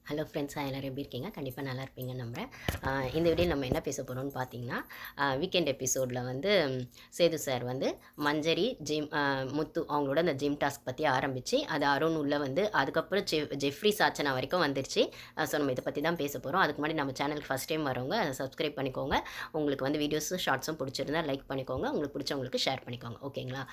Hello friends, எல்லோரும் எப்படி இருக்கீங்க? கண்டிப்பாக நல்லா இருப்பீங்கன்னு நம்புகிறேன். இந்த வீடியோவில் நம்ம என்ன பேச போகிறோம்னு பார்த்தீங்கன்னா, வீக்கெண்ட் எபிசோடில் வந்து சேது சார் வந்து மஞ்சரி, ஜிம் முத்து அவங்களோட அந்த ஜிம் டாஸ்க் பற்றி ஆரம்பித்து அது அருண் உள்ள வந்து அதுக்கப்புறம் ஜெஃப்ரி சாச்சனா வரைக்கும் வந்துருச்சு. ஸோ நம்ம இதை பற்றி தான் பேச போகிறோம். அதுக்கு முன்னாடி நம்ம சேனலுக்கு ஃபஸ்ட் டைம் வரவங்க அதை சப்ஸ்கிரைப் பண்ணிக்கோங்க. உங்களுக்கு வந்து வீடியோஸும் ஷார்ட்ஸும் பிடிச்சிருந்தா லைக் பண்ணிக்கோங்க. உங்களுக்கு பிடிச்சவங்களுக்கு ஷேர் பண்ணிக்கோங்க. ஓகேங்களா?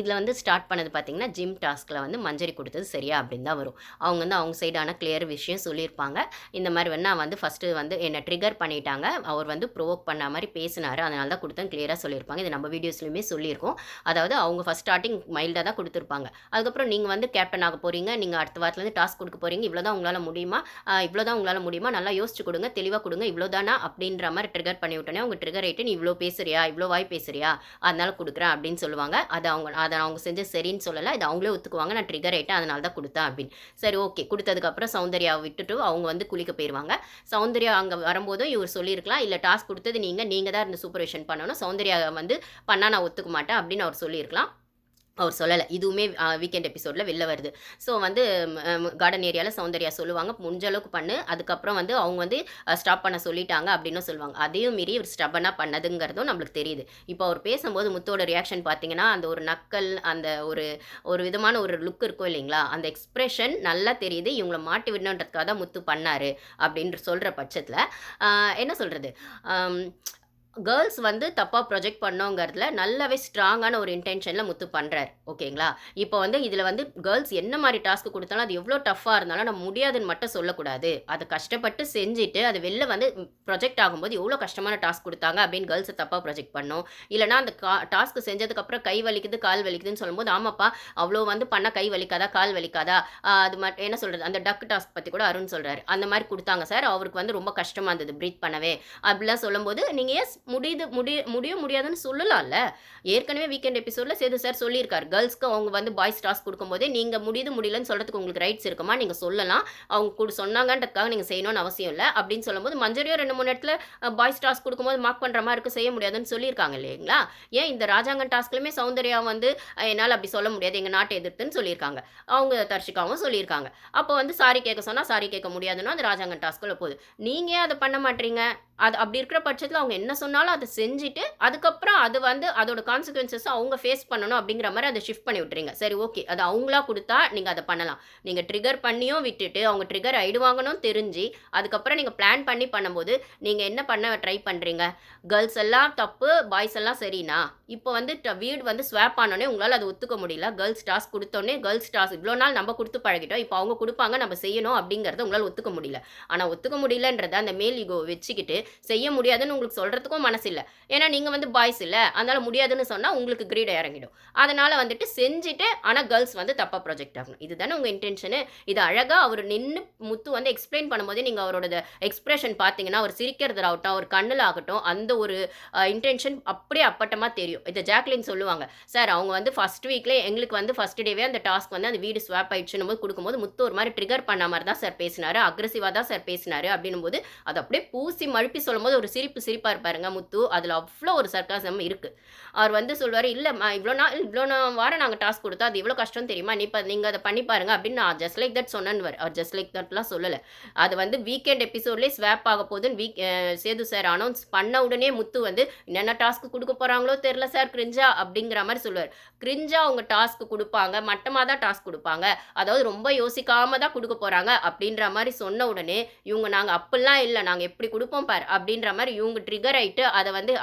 இதில் வந்து ஸ்டார்ட் பண்ணது பார்த்தீங்கன்னா, ஜிம் டாஸ்கில் வந்து மஞ்சரி கொடுத்தது சரியா அப்படின்னு தான் வரும். அவங்க வந்து அவங்க சைடான கிளியர் விஷயம் சொல்லியிருப்பாங்க. இந்த மாதிரி வேணா வந்து ஃபஸ்ட்டு வந்து என்ன ட்ரிகர் பண்ணிட்டாங்க. அவர் வந்து ப்ரோவோக் பண்ண மாதிரி பேசினாரு. அதனால தான் கொடுத்தேன் கிளியராக சொல்லியிருப்பாங்க. இது நம்ம வீடியோஸ்லையுமே சொல்லியிருக்கோம். அதாவது அவங்க ஃபஸ்ட் ஸ்டார்டிங் மைல்டாக தான் கொடுத்துருப்பாங்க. அதுக்கப்புறம் நீங்கள் வந்து கேப்டன் ஆக போகிறீங்க. நீங்கள் அடுத்த வாரத்துலேருந்து டாஸ்க் கொடுக்க போகிறீங்க. இவ்வளோ தான் உங்களால் முடியுமா? இவ்வளோ தான் உங்களால் முடியுமா? நல்லா யோசிச்சு கொடுங்க. தெளிவாக கொடுங்க. இவ்வளோ தானா அப்படின்ற மாதிரி ட்ரிகர் பண்ணி விட்டோன்னே அவங்க ட்ரிகர் ஆகிட்டு நீ இவ்வளோ பேசுறியா? இவ்வளோ வாய் பேசுறியா? அதனால கொடுக்குறேன் அப்படின்னு சொல்லுவாங்க. அதை அவங்க செஞ்ச சரின்னு சொல்லலை. இது அவங்களே ஒத்துக்குவாங்க. நான் ட்ரிகர் ஆகிட்டேன். அதனால தான் கொடுத்தேன் அப்படின்னு. சரி, ஓகே. கொடுத்ததுக்கப்புறம் சௌந்தர்யாவை விட்டுட்டு அவங்க வந்து குளிக்க போயிருவாங்க. சௌந்தர்யா அங்க வரும்போதும் இவர் சொல்லியிருக்கலாம், இல்ல டாஸ்க் குடுத்தது நீங்க தான் இருந்து சூப்பர்வைஷன் பண்ணணும். சௌந்தர்யா வந்து பண்ணா நான் ஒத்துக்க மாட்டேன் அப்படின்னு அவர் சொல்லியிருக்கலாம். அவர் சொல்லலை. இதுவுமே வீக்கெண்ட் எபிசோடில் வெளில வருது. ஸோ வந்து கார்டன் ஏரியாவில் சௌந்தர்யா சொல்லுவாங்க, முடிஞ்ச அளவுக்கு பண்ணு. அதுக்கப்புறம் வந்து அவங்க வந்து ஸ்டாப் பண்ண சொல்லிட்டாங்க அப்படின்னும் சொல்லுவாங்க. அதையும் மீறி இவர் ஸ்டப்பனாக பண்ணதுங்கிறதும் நம்மளுக்கு தெரியுது. இப்போ அவர் பேசும்போது முத்தோட ரியாக்ஷன் பார்த்தீங்கன்னா, அந்த ஒரு நக்கல், அந்த ஒரு ஒரு விதமான ஒரு லுக் இருக்கும் இல்லைங்களா? அந்த எக்ஸ்பிரஷன் நல்லா தெரியுது. இவங்கள மாட்டி விடணுன்றதுக்காக தான் முத்து பண்ணாரு அப்படின்னு சொல்கிற பட்சத்தில் என்ன சொல்கிறது, கேர்ள்ஸ் வந்து தப்பாக ப்ரொஜெக்ட் பண்ணோங்கிறதுல நல்லாவே ஸ்ட்ராங்கான ஒரு இன்டென்ஷனில் முத்து பண்ணுறாரு. ஓகேங்களா? இப்போ வந்து இதில் வந்து கேர்ள்ஸ் என்ன மாதிரி டாஸ்க் கொடுத்தாலும் அது எவ்வளோ டஃப்பாக இருந்தாலும் நம்ம முடியாதுன்னு மட்டும் சொல்லக்கூடாது. அதை கஷ்டப்பட்டு செஞ்சுட்டு அது வெளில வந்து ப்ரொஜெக்ட் ஆகும்போது எவ்வளோ கஷ்டமான டாஸ்க் கொடுத்தாங்க அப்படின்னு கேர்ள்ஸை தப்பாக ப்ரொஜெக்ட் பண்ணோம். இல்லைனா அந்த டாஸ்க் செஞ்சதுக்கப்புறம் கை வலிக்குது, கால் வலிக்குதுன்னு சொல்லும்போது, ஆமாப்பா அவ்வளோ வந்து பண்ணால் கை வலிக்காதா, கால் வலிக்காதா, அது மட்டும் என்ன சொல்கிறது, அந்த டக் டாஸ்க் பற்றி கூட அருண் சொல்கிறாரு. அந்த மாதிரி கொடுத்தாங்க சார். அவருக்கு வந்து ரொம்ப கஷ்டமாக இருந்தது ப்ரீத் பண்ணவே அப்படிலாம் சொல்லும்போது, நீங்கள் ஏன் முடியும் முடியாதுன்னு சொல்லலாம்ல. ஏற்கனவே வீக்கெண்ட் எபிசோட்ல சேது சார் சொல்லியிருக்காரு. கேர்ள்ஸ்க்கு அவங்க வந்து பாய்ஸ் டாஸ்க் குடுக்கும்போதே, நீங்க முடியலன்னு சொல்றதுக்கு உங்களுக்கு ரைட்ஸ் இருக்குமா? நீங்க சொல்லலாம். அவங்க சொன்னாங்கன்றதுக்காக நீங்க செய்யணும்னு அவசியம் இல்ல. அப்படின்னு சொல்லும்போது, மஞ்சரியும் 2, 3 இடத்துல பாய்ஸ் டாஸ்க் குடுக்கும்போது மார்க் பண்ற மாரி இருக்கு, செய்ய முடியாதுன்னு சொல்லியிருக்காங்க இல்லைங்களா? ஏன் இந்த ராஜாங்கம் டாஸ்க்லயுமே சௌந்தர்யா வந்து என்னால அப்படி சொல்ல முடியாது. எங்க நாட்டை எதிர்த்துன்னு சொல்லியிருக்காங்க. அவங்க தர்ஷிகாவும் சொல்லியிருக்காங்க. அப்போ வந்து சாரி கேட்க சொன்னா, சாரி கேட்க முடியாதுன்னா, அது ராஜாங்கம் டாஸ்க்குள்ள போகுது. நீங்க ஏன் அத பண்ண மாட்றீங்க? அது அப்படி இருக்கிற பட்சத்தில அவங்க என்ன சொன்னாலும் அத செஞ்சுட்டு, அதுக்கப்புறம் அது வந்து அதோட கான்சிக்வென்ஸஸ் அவங்க ஃபேஸ் பண்ணணும் அப்படிங்கிற மாரி அத ஷிஃப்ட் பண்ணி விட்டுறீங்க. சரி, ஓகே. அது அவங்களா குடுத்தா நீங்க அத பண்ணலாம். நீங்க ட்ரிகர் பண்ணியும் விட்டுட்டு, அவங்க ட்ரிகர் ஆயிடுவாங்கன்னும் தெரிஞ்சு, அதுக்கப்புறம் நீங்க பிளான் பண்ணி பண்ணும்போது, நீங்க என்ன பண்ண ட்ரை பண்றீங்க? கேர்ள்ஸ் எல்லாம் தப்பு, பாய்ஸ் எல்லாம் சரின்னா, இப்போ வந்து வீடு வந்து ஸ்வாப் ஆனோனே உங்களால அத ஒத்துக்க முடியல. கேர்ள்ஸ் டாஸ்க் குடுத்தோனே, கேர்ள்ஸ் டாஸ்க் இவ்வளோ நாள் நம்ம குடுத்து பழகிட்டோம். இப்போ அவங்க குடுப்பாங்க, நம்ம செய்யணும் அப்படிங்கிறத உங்களால ஒத்துக்க முடியல. ஆனா ஒத்துக்க முடியலன்றத அந்த மேல் ஈகோவ வச்சுக்கிட்டு செய்ய முடியாதுன்னு உங்களுக்கு சொல்றதுக்கும் மனசு இல்ல. ஏன்னா நீங்க வந்து பாய்ஸ் இல்ல. அதனால முடியாதுன்னு சொன்னா உங்களுக்கு கிரீட் இறங்கிடும். அதனால வந்துட்டு செஞ்சுட்டு ஆனா கேர்ள்ஸ் வந்து தப்பா ப்ரொஜெக்ட் ஆகணும். இதுதானே உங்க இன்டென்ஷனு. இது அழகா அவரு நின்னு முத்து வந்து எக்ஸ்ப்ளைன் பண்ணும்போதே நீங்க அவரோட எக்ஸ்பிரஷன் பார்த்தீங்கன்னா, அவர் சிரிக்கிறதுல ஆகட்டும், அவர் கண்ணுல ஆகட்டும், அந்த ஒரு இன்டென்ஷன் அப்படியே அப்பட்டமா தெரியும். இத ஜாக்லின் சொல்லுவாங்க. சார் அவங்க வந்து ஃபர்ஸ்ட் வீக்ல எங்களுக்கு வந்து ஃபர்ஸ்ட் டேவே அந்த டாஸ்க் வந்து அந்த வீடு ஸ்வாப் ஆயிடுச்சுன்னும்போது குடுக்கும்போது முத்து ஒரு மாரி ட்ரிகர் பண்ண மாரி தான் சார் பேசினாரு. அக்ரெசிவா தான் சார் பேசினாரு அப்படின்னும்போது, அது அப்படியே பூசி மழுப்பி சொல்லும்போது ஒரு சிரிப்பா இருப்பாருங்க முத்து. அதுல அவ்ளோ ஒரு சர்க்காசம் இருக்கு. அவர் வந்து சொல்வாரு, "இல்லம்மா இவ்ளோ வாரம் நாங்க டாஸ்க் குடுத்தோம். அது எவ்ளோ கஷ்டம் தெரியுமா? நீங்க அத பண்ணி பாருங்க" அப்படின்னு நான் ஜஸ்ட் லைக் தட் சொன்னேன்னுவாரு. அவர் ஜஸ்ட் லைக் தட்லாம் சொல்லல. அது வந்து வீக்கெண்ட் எபிசோட்லயே ஸ்வாப் ஆக போகுதுன்னு சேது சார் அனௌன்ஸ் பண்ண உடனே முத்து வந்து, "என்னென்ன டாஸ்க் குடுக்க போறாங்களோ தெரியல சார், கிரிஞ்சா" அப்படிங்கிற மாரி சொல்லுவாரு. கிரிஞ்சா அவங்க டாஸ்க் குடுப்பாங்க. மட்டமா தான் டாஸ்க் குடுப்பாங்க. அதாவது ரொம்ப யோசிக்காம தான் குடுக்க போறாங்க அப்படின்ற மாரி சொன்ன உடனே, இவங்க நாங்க அப்படிலாம் இல்ல. நாங்க எப்படி குடுப்போம் பார் அப்படின்ற மாரி இவங்க ட்ரிகர் ஆயிட்டு அத வந்து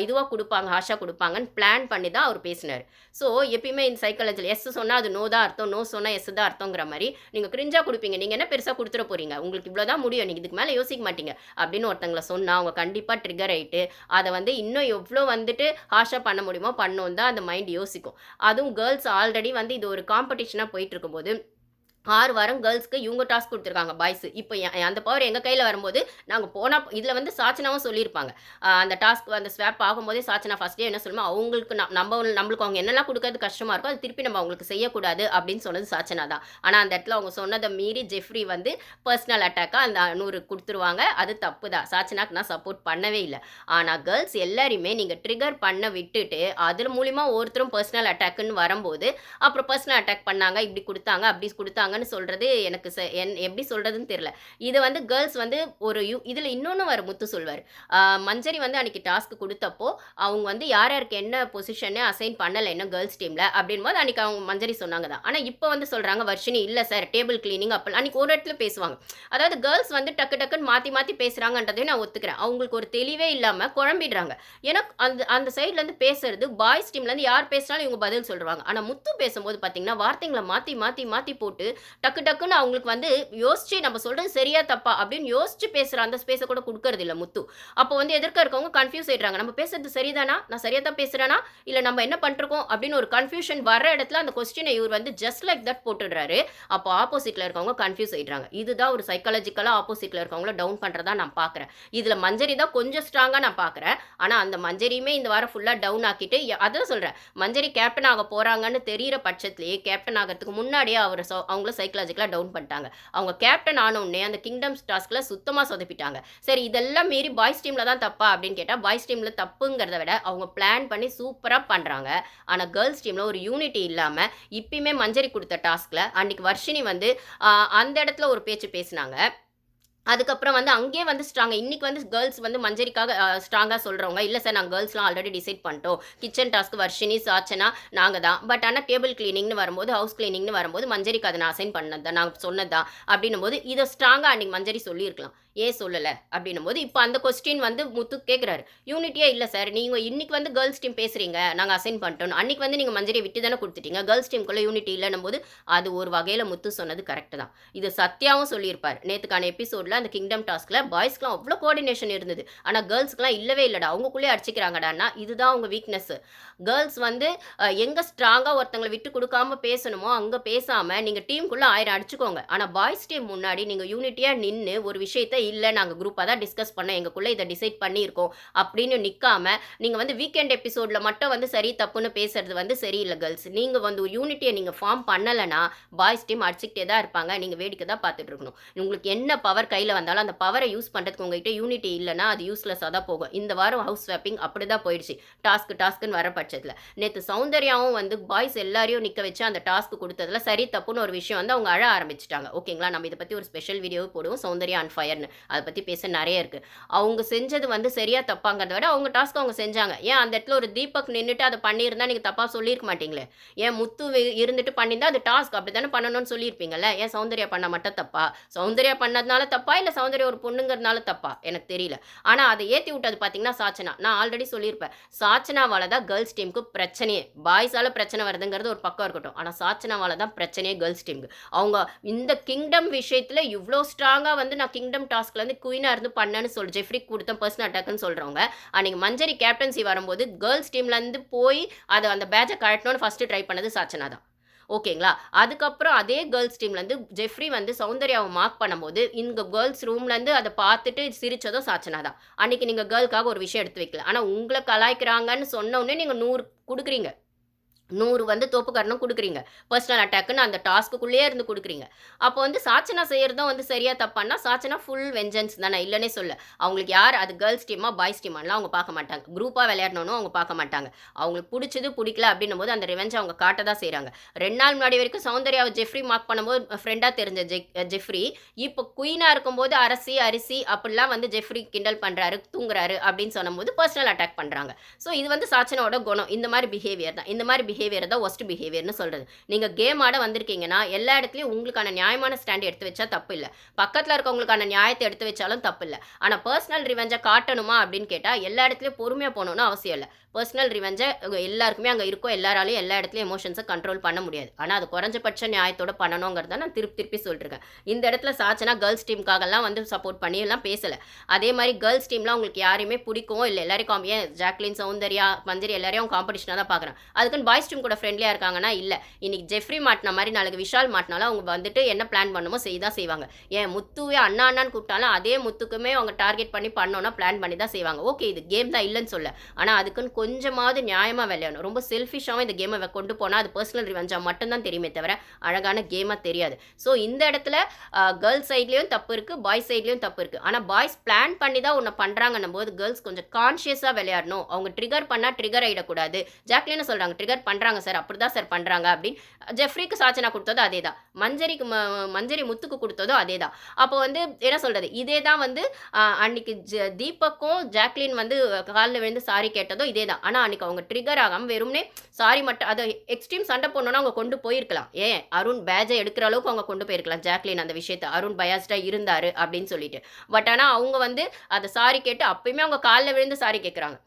இதுவா குடுப்பாங்க, ஹார்ஷா குடுப்பாங்கன்னு பிளான் பண்ணி தான் அவர் பேசினாரு. ஸோ எப்பயுமே இந்த சைக்காலஜில எஸ் சொன்னா அது நோ தான் அர்த்தம். நோ சொன்னா எஸ் தான் அர்த்தங்கிற மாரி, நீங்க கிரிஞ்சா குடுப்பீங்க. நீங்க என்ன பெருசா குடுத்துற போறீங்க? உங்களுக்கு இவ்வளோ தான் முடியும். நீங்க இதுக்கு மேல யோசிக்க மாட்டீங்க. அப்படின்னு ஒருத்தங்கள சொன்னா, அவங்க கண்டிப்பா ட்ரிகர் ஆயிட்டு, அத வந்து இன்னும் எவ்ளோ வந்துட்டு ஹார்ஷா பண்ண முடியுமோ பண்ணணும்னு தான் அந்த மைண்ட் யோசிக்கும். அதுவும் கேர்ள்ஸ் ஆல்ரெடி வந்து இது ஒரு காம்படிஷனா போயிட்டு இருக்கும்போது 6 வாரம் கேர்ல்ஸ்க்கு இவங்க டாஸ்க் குடுத்துருக்காங்க பாய்ஸ். இப்ப அந்த பவர் எங்க கையில வரும்போது, நாங்க போனா இதுல வந்து சாச்சனாவும் சொல்லியிருப்பாங்க. அந்த டாஸ்க் அந்த ஸ்வாப் ஆகும்போதே சாச்சனா ஃபர்ஸ்ட் டே என்ன சொல்லுமா, அவங்களுக்கு நம்மளுக்கு அவங்க என்னலாம் குடுக்கறது கஷ்டமா இருக்கோ, அது திருப்பி நம்ம அவங்களுக்கு செய்யக்கூடாது அப்படின்னு சொன்னது சாச்சனா தான். ஆனா அந்த இடத்துல அவங்க சொன்னத மீறி ஜெஃப்ரி வந்து பெர்சனல் அட்டாக்கா அந்த 100 குடுத்துருவாங்க. அது தப்பு தான். சாச்சனாக்கு நான் சப்போர்ட் பண்ணவே இல்ல. ஆனா கேர்ல்ஸ் எல்லாரையுமே நீங்க ட்ரிகர் பண்ண விட்டுட்டு, அது மூலியமா ஒவ்வொருத்தரும் பெர்சனல் அட்டாக்ன்னு வரும்போது, அப்புறம் பெர்சனல் அட்டாக் பண்ணாங்க, இப்படி குடுத்தாங்க, அப்படி குடுத்தாங்க பேசுகிறாங்கன்னு சொல்கிறது எனக்கு எப்படி சொல்கிறதுன்னு தெரியல. இது வந்து கேர்ள்ஸ் வந்து ஒரு இதில் இன்னொன்று வர முத்து சொல்வார். மஞ்சரி வந்து அன்றைக்கி டாஸ்க் கொடுத்தப்போ அவங்க வந்து யார் யாருக்கு என்ன பொசிஷன்னு அசைன் பண்ணலை இன்னும் கேர்ள்ஸ் டீமில் அப்படின்போது அன்றைக்கி அவங்க மஞ்சரி சொன்னாங்க தான். ஆனால் இப்போ வந்து சொல்கிறாங்க வர்ஷினி இல்லை சார் டேபிள் கிளீனிங் அப்போ அன்றைக்கி ஒரு இடத்துல பேசுவாங்க. அதாவது கேர்ள்ஸ் வந்து டக்கு டக்குன்னு மாற்றி மாற்றி பேசுகிறாங்கன்றதையும் நான் ஒத்துக்கிறேன். அவங்களுக்கு ஒரு தெளிவே இல்லாமல் குழம்பிடுறாங்க. ஏன்னா அந்த அந்த சைட்லேருந்து பேசுறது பாய்ஸ் டீம்லேருந்து யார் பேசினாலும் இவங்க பதில் சொல்லுவாங்க. ஆனால் முத்து பேசும்போது பார்த்தீங்கன்னா வார்த்தைங்களை மாற்றி மாற்றி மாற்றி போட்டு டக்கு டக்குன்னு அவங்களுக்கு வந்து யோசிச்சு நம்ம சொல்கிறது சரியா தப்பா அப்படின்னு யோசிச்சு பேசுகிற அந்த ஸ்பேஸை கூட கொடுக்கறது இல்லை முத்து. அப்போ வந்து எதிர்க்க இருக்கவங்க கன்ஃபியூஸ் ஆயிடுறாங்க. நம்ம பேசுறது சரிதானா, நான் சரியாக தான் பேசுகிறேனா இல்லை நம்ம என்ன பண்ணிருக்கோம் அப்படின்னு ஒரு கன்ஃபியூஷன் வர இடத்துல அந்த கொஸ்டினை இவர் வந்து ஜஸ்ட் லைக் தட் போட்டுடுறாரு. அப்போ ஆப்போசிட்டில் இருக்கவங்க கன்ஃபியூஸ் ஆயிடுறாங்க. இதுதான் ஒரு சைக்காலஜிக்கலாக ஆப்போசிட்டில் இருக்கவங்கள டவுன் பண்ணுறதா நான் பார்க்குறேன். இதில் மஞ்சரி தான் கொஞ்சம் ஸ்ட்ராங்காக நான் பார்க்குறேன். ஆனால் அந்த மஞ்சரியுமே இந்த வாரம் ஃபுல்லாக டவுன் ஆக்கிட்டு அதான் சொல்கிறேன் மஞ்சரி கேப்டன் ஆக போகிறாங்கன்னு தெரிகிற பட்சத்திலேயே கேப்டன் ஆகிறதுக்கு முன்னாடியே அவங்கள சைக்கலாஜிக்கலாக டவுன் பண்ணிட்டாங்க. அவங்க கேப்டன் ஆனோடனே அந்த கிங்டம்ஸ் டாஸ்கில் சுத்தமாக சொதப்பிட்டாங்க. சரி இதெல்லாம் மீறி பாய்ஸ் டீமில் தான் தப்பா அப்படின்னு கேட்டால் பாய்ஸ் டீமில் தப்புங்கிறத விட அவங்க பிளான் பண்ணி சூப்பராக பண்ணுறாங்க. ஆனால் கேர்ள்ஸ் டீமில் ஒரு யூனிட்டி இல்லாமல் இப்பயுமே மஞ்சரி கொடுத்த டாஸ்கில் அன்றைக்கி வர்ஷினி வந்து அந்த இடத்துல ஒரு பேச்சு பேசினாங்க. அதுக்கப்புறம் வந்து அங்கேயே வந்து ஸ்ட்ராங்காக இன்றைக்கி வந்து கேர்ள்ஸ் வந்து மஞ்சரிக்காக ஸ்ட்ராங்காக சொல்கிறவங்க இல்லை சார் நாங்கள் கேர்ள்ஸ்லாம் ஆல்ரெடி டிசைட் பண்ணிட்டோம். கிச்சன் டாஸ்க் வர்ஷினி சாச்சனா நாங்கள் தான். பட் ஆனால் டேபிள் கிளீனிங்னு வரும்போது ஹவுஸ் கிளீனிங்னு வரும்போது மஞ்சரிக்கு அதை நான் அசைன் பண்ணது தான் நாங்கள் சொன்னது தான் அப்படின்னும் போது இதை ஸ்ட்ராங்காக அன்றைக்கி மஞ்சரி சொல்லியிருக்கலாம். ஏன் சொல்லலை அப்படின்னும் போது இப்போ அந்த கொஸ்டின் வந்து முத்து கேட்குறாரு. யூனிட்டியே இல்லை சார் நீங்கள் இன்றைக்கி வந்து கேர்ள்ஸ் டீம் பேசுகிறீங்க நாங்கள் அசைன் பண்ணிட்டோம். அன்றைக்கி வந்து நீங்கள் மஞ்சரியை விட்டு தானே கொடுத்துட்டீங்க. கேர்ள்ஸ் டீமுக்குள்ளே யூனிட்டி இல்லைன்னும் போது அது ஒரு வகையில் முத்து சொன்னது கரெக்டு தான். இது சத்யாவும் சொல்லியிருப்பார் நேற்றுக்கான எபிசோடில் அந்த கிங்டம் டாஸ்கில் பாய்ஸ்க்குலாம் அவ்வளோ கோஆர்டினேஷன் இருந்தது. ஆனால் கேர்ள்ஸ்க்குலாம் இல்லவே இல்லைடா அவங்களுக்குள்ளே அடிச்சிக்கிறாங்கடான்னா இதுதான் அவங்க வீக்னஸ். கேர்ள்ஸ் வந்து எங்கே ஸ்ட்ராங்காக ஒருத்தங்களை விட்டு கொடுக்காம பேசணுமோ அங்கே பேசாமல் நீங்கள் டீமுக்குள்ளே 1000 அடிச்சுக்கோங்க. ஆனால் பாய்ஸ் டீம் முன்னாடி நீங்கள் யூனிட்டியாக நின்று ஒரு விஷயத்தை இல்லை நாங்கள் குரூப்பாக தான் டிஸ்கஸ் பண்ணோம் எங்களுக்குள்ளே இதை டிசைட் பண்ணியிருக்கோம் அப்படின்னு நிற்காம நீங்கள் வந்து வீக்கெண்ட் எபிசோடில் மட்டும் வந்து சரி தப்புன்னு பேசுறது வந்து சரியில்லை கேர்ள்ஸ். நீங்கள் வந்து ஒரு யூனிட்டியை நீங்கள் ஃபார்ம் பண்ணலைன்னா பாய்ஸ் டீம் அடிச்சுக்கிட்டே தான் இருப்பாங்க. நீங்கள் வேடிக்கை தான் பார்த்துட்டு இருக்கணும். உங்களுக்கு என்ன பவர் கையில் வந்தாலும் அந்த பவரை யூஸ் பண்ணுறதுக்கு உங்ககிட்ட யூனிட்டி இல்லைன்னா அது யூஸ்லெஸ்ஸாக தான் போகும். இந்த வாரம் ஹவுஸ் ஸ்வாப்பிங் அப்படி தான் போயிடுச்சு. டாஸ்க்குன்னு வர பட்சத்தில் நேற்று சௌந்தர்யாவும் வந்து பாய்ஸ் எல்லாரையும் நிற்க வச்சு அந்த டாஸ்க் கொடுத்ததுல சரி தப்புன்னு ஒரு விஷயம் வந்து அவங்க அழ ஆரம்பிச்சிட்டாங்க. ஓகேங்களா, நம்ம இதை பற்றி ஒரு ஸ்பெஷல் வீடியோ போடுவோம் சௌந்தர்யா அண்ட் ஃபயர்னு. அதை பற்றி பேச நிறைய இருக்குது. அவங்க செஞ்சது வந்து சரியாக தப்பாங்கிறத விட அவங்க டாஸ்க் அவங்க செஞ்சாங்க. ஏன் அந்த இடத்துல ஒரு தீபக் நின்றுட்டு அதை பண்ணியிருந்தா நீங்கள் தப்பாக சொல்லியிருக்க மாட்டீங்களே. ஏன் முத்து இருந்துட்டு பண்ணியிருந்தா அது டாஸ்க் அப்படி தானே பண்ணணும்னு சொல்லியிருப்பீங்கல்ல. ஏன் சௌந்தர்யா பண்ண மட்டும் தப்பா? சௌந்தர்யா பண்ணதுனால தப்பா இல்லை சௌந்தர்யா ஒரு பொண்ணுங்கிறதுனால தப்பா எனக்கு தெரியல. ஆனால் அதை ஏற்றி விட்டது பார்த்தீங்கன்னா சாச்சனா. நான் ஆல்ரெடி சொல்லியிருப்பேன் சாச்சனாவால் தான் கேர்ள்ஸ் டீமுக்கு பிரச்சனையே. பாய்ஸால் பிரச்சனை வருதுங்கிறது ஒரு பக்கம் இருக்கட்டும். ஆனால் சாச்சனாவால் தான் பிரச்சனையே கேர்ள்ஸ் டீமுக்கு. அவங்க இந்த கிங்டம் விஷயத்தில் இவ்வளோ ஸ்ட்ராங்காக வந்து நான் கிங்டம் டாஸ்க்லேருந்து குயினாக இருந்து பண்ணேன்னு ஜெஃப்ரி கொடுத்த பர்சனல் அட்டாக்னு சொல்கிறவங்க அன்றைக்கி மஞ்சரி கேப்டன்சி வரும்போது கேர்ள்ஸ் டீம்லேருந்து போய் அதை அந்த பேட்சை கழட்டணும்னு ஃபஸ்ட்டு ட்ரை பண்ணது சாச்சனா தான். ஓகேங்களா, அதுக்கப்புறம் அதே கேர்ள்ஸ் டீம்லேருந்து ஜெஃப்ரி வந்து சௌந்தர்யாவை மார்க் பண்ணும்போது இங்கே கேர்ள்ஸ் ரூம்லேருந்து அதை பார்த்துட்டு சிரித்ததும் சாச்சனா தான். அன்றைக்கி நீங்கள் கேர்ளுக்காக ஒரு விஷயம் எடுத்து வைக்கல. ஆனால் உங்களை கலாய்க்கிறாங்கன்னு சொன்னோடனே நீங்கள் 100 கொடுக்குறீங்க. 100 வந்து தோப்புக்கரணம் கொடுக்குறீங்க. பர்சனல் அட்டாக்குன்னு அந்த டாஸ்க்குள்ளேயே இருந்து கொடுக்குறீங்க. அப்போ வந்து சாச்சனா செய்கிறதும் வந்து சரியாக தப்பானா சாச்சனா ஃபுல் வெஞ்சன்ஸ் தானே இல்லைன்னே சொல்ல. அவங்களுக்கு யார் அது கேர்ள்ஸ் டீமா பாய்ஸ் டீமாலாம் அவங்க பார்க்க மாட்டாங்க. குரூப்பாக விளையாடணும்னு அவங்க பார்க்க மாட்டாங்க. அவங்களுக்கு பிடிச்சது பிடிக்கல அப்படின்னும் போது அந்த ரிவெஞ்ச் அவங்க காட்ட தான் செய்கிறாங்க. 2 நாள் முன்னாடி வரைக்கும் சௌந்தர்யாவை ஜெஃப்ரி மார்க் பண்ணும்போது ஃப்ரெண்டாக தெரிஞ்ச ஜெஃப்ரி இப்போ குயினாக இருக்கும்போது அரிசி அப்படிலாம் வந்து ஜெஃப்ரி கிண்டல் பண்ணுறாரு தூங்குறாரு அப்படின்னு சொன்னபோது பர்சனல் அட்டாக் பண்ணுறாங்க. ஸோ இது வந்து சாச்சனாவோட குணம். இந்த மாதிரி பிஹேவியர் தான். இந்த மாதிரி பிஹேவியர் தான் ஒஸ்ட் பிஹேவியர்னு சொல்கிறது. நீங்கள் கேம் ஆட வந்திருக்கீங்கன்னா எல்லா இடத்துலையும் உங்களுக்கான நியாயமான ஸ்டாண்ட் எடுத்து வச்சா தப்பு இல்லை. பக்கத்தில் இருக்கவங்களுக்கான நியாயத்தை எடுத்து வச்சாலும் தப்பு இல்லை. ஆனால் பர்சனல் ரிவெஞ்சை காட்டணுமா அப்படின்னு கேட்டால் எல்லா இடத்துலையும் பொறுமையாக போகணுன்னு அவசியம் இல்லை. பர்சனல் ரிவெஞ்சை எல்லாருக்குமே அங்கே இருக்கும். எல்லாராலையும் எல்லா இடத்துலையும் எமோஷன்ஸை கண்ட்ரோல் பண்ண முடியாது. ஆனால் அது குறைஞ்சபட்ச நியாயத்தோடு பண்ணணுங்கிறத நான் திருப்பி சொல்லிருக்கேன். இந்த இடத்துல சாச்சனா கேர்ள்ஸ் டீமுக்காகலாம் வந்து சப்போர்ட் பண்ணியெல்லாம் பேசலை. அதே மாதிரி கேர்ள்ஸ் டீம்லாம் உங்களுக்கு யாரையுமே பிடிக்கும் இல்லை எல்லாரையும் ஏன் ஜாக்லின் சௌந்தர்யா மஞ்சரி எல்லாரையும் காம்படிஷனாக தான் பார்க்குறேன். அதுக்குன்னு பாய்ஸ் டீம் கூட ஃப்ரெண்ட்லியாக இருக்காங்கன்னா இல்லை. இன்னைக்கு ஜெஃப்ரி மாட்டின மாதிரி நாளைக்கு விஷால் மாட்டினாலும் அவங்க வந்துட்டு என்ன பிளான் பண்ணுமோ செய்தான் செய்வாங்க. ஏன் முத்துவே அண்ணான்னு கூப்பிட்டாலும் அதே முத்துக்குமே அவங்க டார்கெட் பண்ணி பண்ணோன்னா பிளான் பண்ணி தான் செய்வாங்க. ஓகே இது கேம் தான் இல்லைன்னு சொல்ல. ஆனால் அதுக்குன்னு கொஞ்சமாவது நியாயமாக விளையாடணும். ரொம்ப செல்ஃபிஷாகவும் இந்த கேமை கொண்டு போனால் அது பர்சனல் ரிவெஞ்சாக மட்டும்தான் தெரியுமே தவிர அழகான கேமாக தெரியாது. ஸோ இந்த இடத்துல கேர்ள்ஸ் சைட்லேயும் தப்பு இருக்குது, பாய்ஸ் சைட்லேயும் தப்பு இருக்குது. ஆனால் பாய்ஸ் பிளான் பண்ணி தான் ஒன்று பண்ணுறாங்கன்னும் போது கேர்ள்ஸ் கொஞ்சம் கான்ஷியஸாக விளையாடணும். அவங்க ட்ரிகர் பண்ணால் ட்ரிகர் ஆகிடக்கூடாது. ஜாக்லின்னு சொல்கிறாங்க, ட்ரிகர் பண்ணுறாங்க சார், அப்படி தான் சார் பண்ணுறாங்க அப்படின்னு. ஜெஃப்ரிக்கு சாச்சனா கொடுத்ததும் அதே தான், மஞ்சரி முத்துக்கு கொடுத்ததும் அதே தான். அப்போ வந்து என்ன சொல்கிறது, இதே தான் வந்து அன்னைக்கு தீபக்கும் ஜாக்லின் வந்து காலில் விழுந்து சாரி கேட்டதும் இதே தான். ஆனால் அன்னைக்கு அவங்க ட்ரிகர் ஆகாமல் வெறும்னே சாரி மட்டும், அதை எக்ஸ்ட்ரீம் சண்டை போடணுன்னா அவங்க கொண்டு போயிருக்கலாம். ஏன் அருண் பேஜை எடுக்கிற அளவுக்கு அவங்க கொண்டு போயிருக்கலாம் ஜாக்லின் அந்த விஷயத்தை, அருண் பயாஸ்டாக இருந்தார் அப்படின்னு சொல்லிட்டு. பட் ஆனால் அவங்க வந்து அதை சாரி கேட்டு அப்பயுமே அவங்க காலில் விழுந்து சாரி கேட்குறாங்க.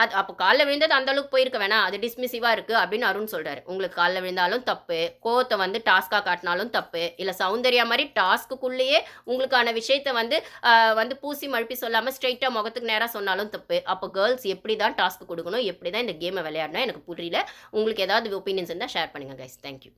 அது அப்போ காலில் விழுந்தது அந்த அளவுக்கு போயிருக்க வேணாம், அது டிஸ்மிசிவாக இருக்குது அப்படின்னு அருண் சொல்கிறாரு. உங்களுக்கு காலில் விழுந்தாலும் தப்பு, கோவத்தை வந்து டாஸ்காக காட்டினாலும் தப்பு, இல்லை சௌந்தர்யா மாதிரி டாஸ்க்குள்ளேயே உங்களுக்கான விஷயத்தை வந்து பூசி மழுப்பி சொல்லாமல் ஸ்ட்ரைட்டாக முகத்துக்கு நேராக சொன்னாலும் தப்பு. அப்போ கேர்ள்ஸ் எப்படி தான் டாஸ்க் கொடுக்கணும், எப்படி தான் இந்த கேமை விளையாடணும் எனக்கு புரியல. உங்களுக்கு ஏதாவது ஒப்பீனியன்ஸ் இருந்தால் ஷேர் பண்ணுங்கள் கைஸ். தேங்க்யூ.